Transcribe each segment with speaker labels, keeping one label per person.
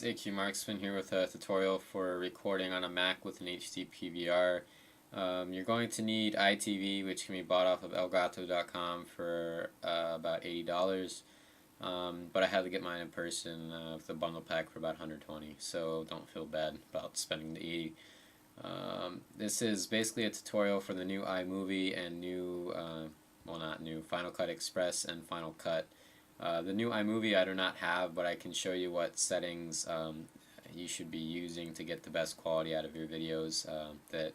Speaker 1: AqMarksman here with a tutorial for recording on a Mac with an HD PVR. You're going to need EyeTv, which can be bought off of elgato.com for about $80. But I had to get mine in person with the bundle pack for about $120, so don't feel bad about spending the $80. This is basically a tutorial for the new iMovie and new, well, not new, Final Cut Express and Final Cut. The new iMovie I do not have, but I can show you what settings you should be using to get the best quality out of your videos that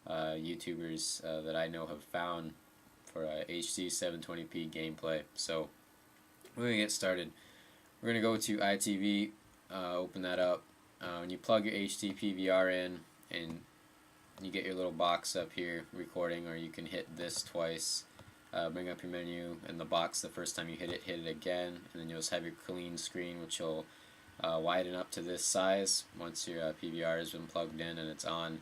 Speaker 1: YouTubers that I know have found for HD 720p gameplay. So we're going to get started. We're going to go to EyeTv, open that up. When you plug your HD PVR in and you get your little box up here recording, or you can hit this twice. Bring up your menu and the box the first time you hit it again, and then you'll just have your clean screen, which will widen up to this size once your PVR has been plugged in and it's on.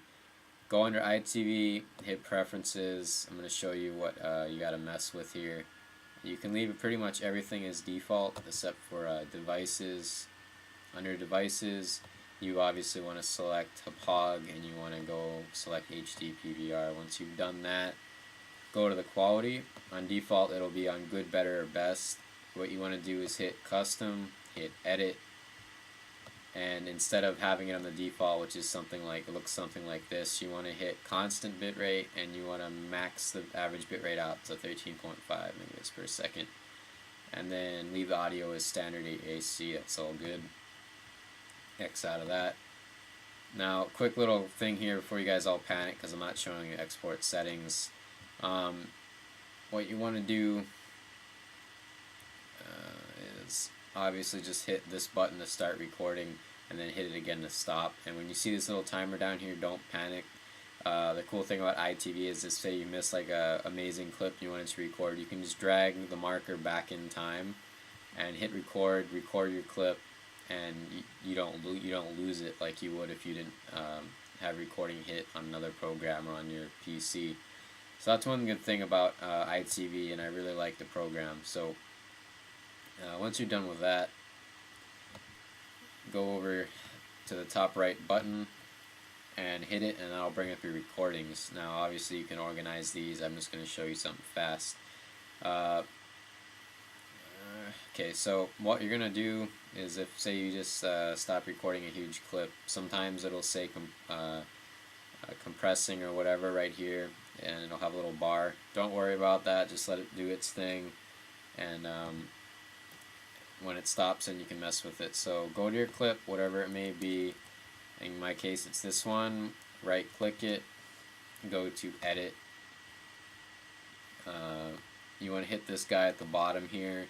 Speaker 1: Go under EyeTv, hit Preferences. I'm going to show you what you got to mess with here. You can leave it pretty much everything as default except for Devices. Under Devices, you obviously want to select HPOG and you want to go select HD PVR. Once you've done that, go to the quality. On default, it'll be on good, better, or best. What you want to do is hit Custom, hit Edit, and instead of having it on the default, which is something like, it looks something like this, you want to hit constant bitrate, and you want to max the average bitrate out to 13.5 megabits per second. And then leave the audio as standard AC. That's all good. X out of that. Now, quick little thing here before you guys all panic, because I'm not showing you export settings. What you want to do is obviously just hit this button to start recording and then hit it again to stop. And when you see this little timer down here, don't panic. The cool thing about EyeTv is that say you miss like a amazing clip you wanted to record, you can just drag the marker back in time and hit record your clip, and you don't lose it like you would if you didn't have recording hit on another program or on your PC. So that's one good thing about EyeTv, and I really like the program. So once you're done with that, go over to the top right button and hit it, and that'll bring up your recordings. Now obviously you can organize these. I'm just going to show you something fast. Okay, so what you're going to do is, if say you just stop recording a huge clip, sometimes it'll say compressing or whatever right here, and it'll have a little bar. Don't worry about that, just let it do its thing, and when it stops, then you can mess with it. So go to your clip, whatever it may be. In my case it's this one. Right click it, go to Edit. You want to hit this guy at the bottom here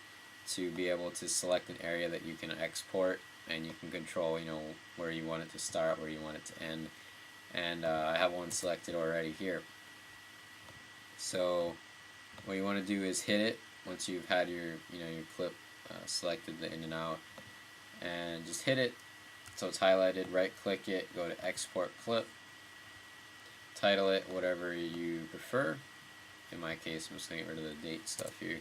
Speaker 1: to be able to select an area that you can export, and you can control, you know, where you want it to start, where you want it to end. And I have one selected already here. So what you want to do is hit it once you've had your your clip selected, the in and out, and just hit it so it's highlighted. Right click it, go to Export Clip, title it whatever you prefer. In my case, I'm just going to get rid of the date stuff here.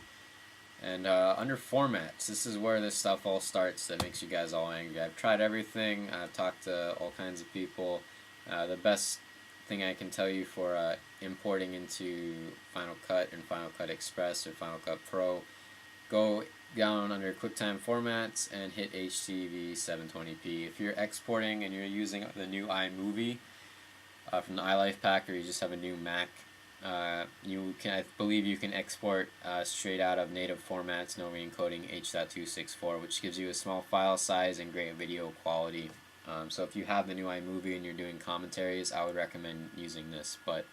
Speaker 1: And under Formats, this is where this stuff all starts that makes you guys all angry. I've tried everything. I've talked to all kinds of people. The best thing I can tell you for importing into Final Cut and Final Cut Express or Final Cut Pro, go down under QuickTime Formats and hit HTV 720p. If you're exporting and you're using the new iMovie from the iLife pack, or you just have a new Mac, you can, I believe you can export straight out of native formats, no re-encoding, H.264, which gives you a small file size and great video quality. So if you have the new iMovie and you're doing commentaries, I would recommend using this. But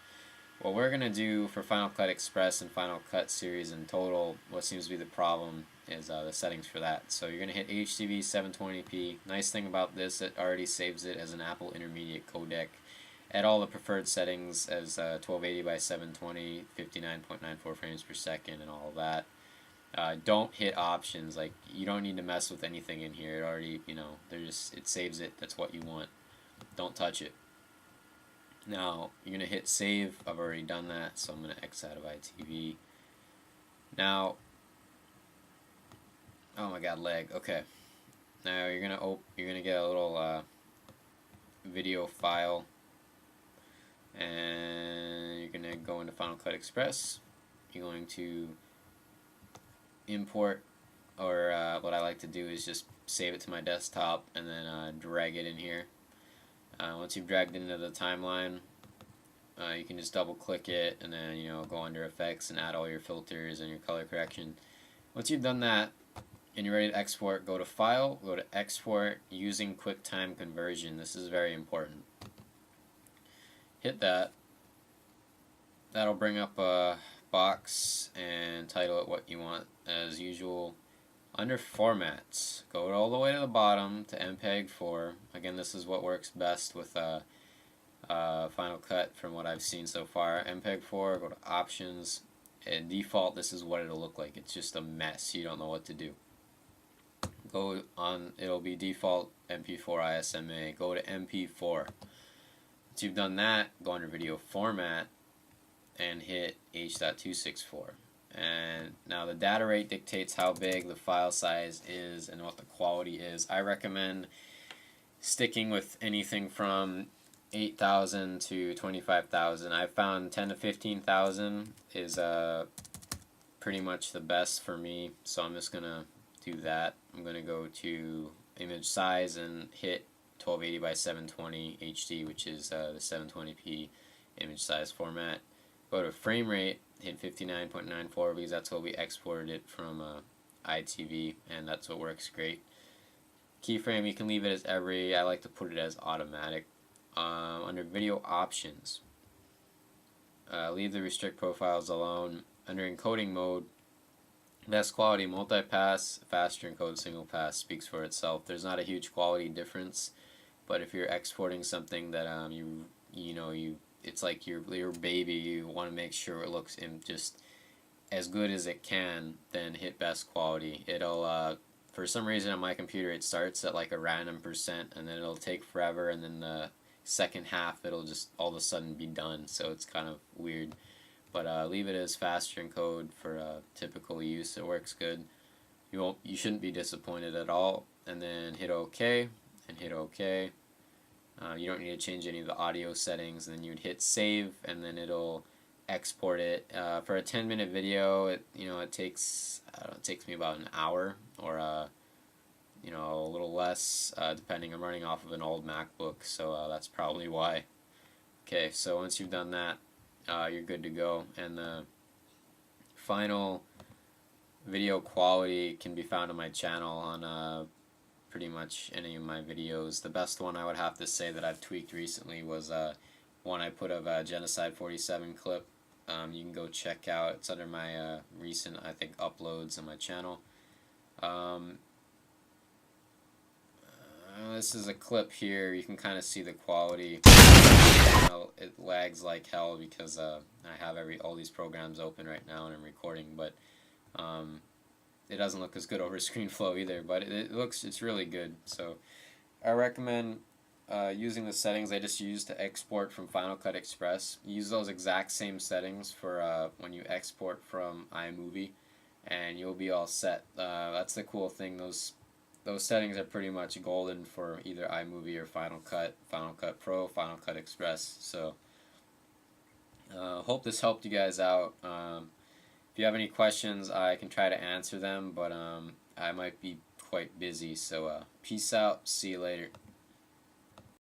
Speaker 1: what we're going to do for Final Cut Express and Final Cut series in total, what seems to be the problem is the settings for that. So you're going to hit HTV 720p. Nice thing about this, it already saves it as an Apple Intermediate codec at all the preferred settings as 1280 by 720, 59.94 frames per second, and all of that. Don't hit options. Like, you don't need to mess with anything in here. It already, it saves it. That's what you want. Don't touch it. Now you're gonna hit save. I've already done that, so I'm gonna X out of EyeTv. Now, oh my god, lag. Okay, Now you're gonna get a little video file, and you're gonna go into Final Cut Express. You're going to import, or what I like to do is just save it to my desktop and then drag it in here. Once you've dragged it into the timeline, you can just double click it and then go under effects and add all your filters and your color correction. Once you've done that and you're ready to export, go to File, go to Export using QuickTime Conversion. This is very important. Hit that. That'll bring up a box and title it what you want as usual. Under Formats, go all the way to the bottom to MPEG-4. Again, this is what works best with Final Cut from what I've seen so far. MPEG-4, go to Options, and default this is what it'll look like. It's just a mess. You don't know what to do. Go on, it'll be default MP4 ISMA. Go to MP4. Once you've done that, go under Video Format and hit H.264. And now the data rate dictates how big the file size is and what the quality is. I recommend sticking with anything from 8,000 to 25,000. I've found 10 to 15,000 is pretty much the best for me, so I'm just gonna do that. I'm gonna go to image size and hit 1280 by 720 HD, which is the 720p image size format. Go to frame rate, hit 59.94 because that's what we exported it from EyeTv, and that's what works great. Keyframe, you can leave it as every. I like to put it as automatic. Under video options, leave the restrict profiles alone. Under encoding mode, best quality multi-pass, faster encode single pass speaks for itself. There's not a huge quality difference, but if you're exporting something that it's like your baby, you want to make sure it looks just as good as it can, then hit best quality. It'll for some reason on my computer it starts at like a random percent and then it'll take forever, and then the second half it'll just all of a sudden be done, so it's kind of weird. But leave it as faster encode for typical use. It works good. You shouldn't be disappointed at all. And then hit OK and hit OK. You don't need to change any of the audio settings. And then you'd hit save, and then it'll export it. For a 10-minute video, it takes it takes me about an hour or a little less, depending. I'm running off of an old MacBook, so that's probably why. Okay, so once you've done that, you're good to go. And the final video quality can be found on my channel on pretty much any of my videos. The best one I would have to say that I've tweaked recently was one I put of a Genocide 47 clip. You can go check out. It's under my recent, I think, uploads on my channel. This is a clip here. You can kind of see the quality. It lags like hell because I have all these programs open right now and I'm recording, but it doesn't look as good over ScreenFlow either. But it's really good. So I recommend using the settings I just used to export from Final Cut Express. Use those exact same settings for when you export from iMovie, and you'll be all set. That's the cool thing. Those settings are pretty much golden for either iMovie or Final Cut Pro, Final Cut Express. So hope this helped you guys out. If you have any questions, I can try to answer them, but I might be quite busy. So peace out. See you later.